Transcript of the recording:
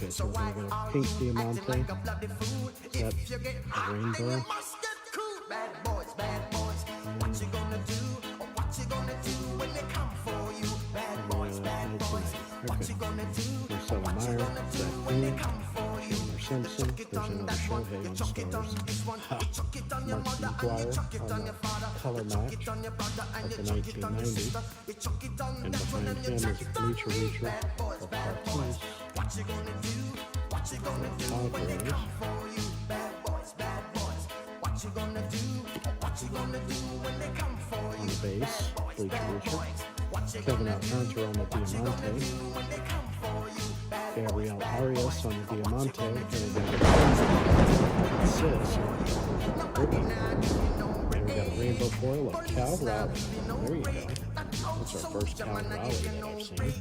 Okay, so we're going to go Pink Diamante. Is that a rainbow? Bad boys, what you gonna do? What you gonna do when they come for you? Bad boys, what you gonna do? Marcelo Meyer, is that green? Homer Simpson, there's another Shohei on Stars. Mark McGuire on the color match of the 1990. And behind him is Bleacher Reacher of cartoons. Padres. What you gonna do? What you gonna do when they come for you? On the base, Bleacher Reacher. Kevin Alcantara on the Diamante. Gabriel Arias on the Diamante. And assist. And we got a rainbow foil of Cal Raleigh. There you go. That's our first Cal Raleigh that I've seen.